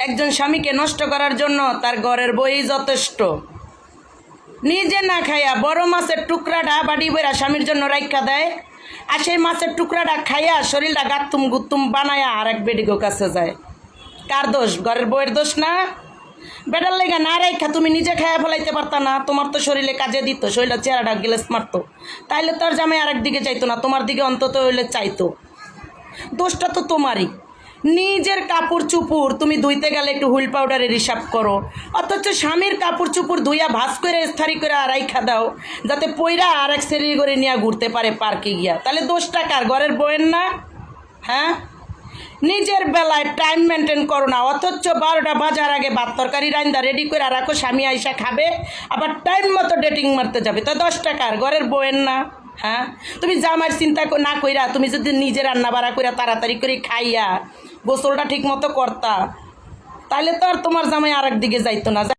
একজন স্বামীকে নষ্ট করার জন্য তার ঘরের বই যথেষ্ট। নিজে না খাইয়া বড় মাছের টুকরাটা বাড়ি বইরা স্বামীর জন্য রাইখা দেয়, আর সেই মাছের টুকরাটা খাইয়া শরীরটা গাত্তুম গুত্তুম বানায়া আর এক বেডিগো কাছে যায়। কার দোষ? ঘরের বইয়ের দোষ না? বেটার লেগে না রাইখা তুমি নিজে খাইয়া ফেলাইতে পারতা না? তোমার তো শরীরে কাজে দিত, শরীরের চেহারাটা গেলেস মারতো, তাইলে তোর জামাই আরেক দিকে চাইতো না, তোমার দিকে অন্তত হইলে চাইতো। দোষটা তো তোমারই। নিজের কাপড় চুপুর তুমি ধুইতে গেলে একটু হুইল পাউডারের হিসাব করো, অথচ স্বামীর কাপড় চুপুর ধুইয়া ভাস করে স্থারি করে রাইখা দাও যাতে পইরা আর এক সেরি করে নিয়ে ঘুরতে পারে পার্কে গিয়া। তাহলে দোষটা কার? ঘরের বউয়ের না? হ্যাঁ, নিজের বেলায় টাইম মেনটেন করো না, অথচ 12টা বাজার আগে ভাত তরকারি রান্দা রেডি করে রাখো, স্বামী আইসা খাবে, আবার টাইম মতো ডেটিং মারতে যাবে। তো 10 টাকার ঘরের বউয়ের না? হ্যাঁ, তুমি জামার চিন্তা না কইরা তুমি যদি নিজে রান্না বাড়া কইরা তাড়াতাড়ি করে খাইয়া গোসলটা ঠিক মতো করতা, তাহলে তো আর তোমার জামাই আরেক দিকে যাইতো না।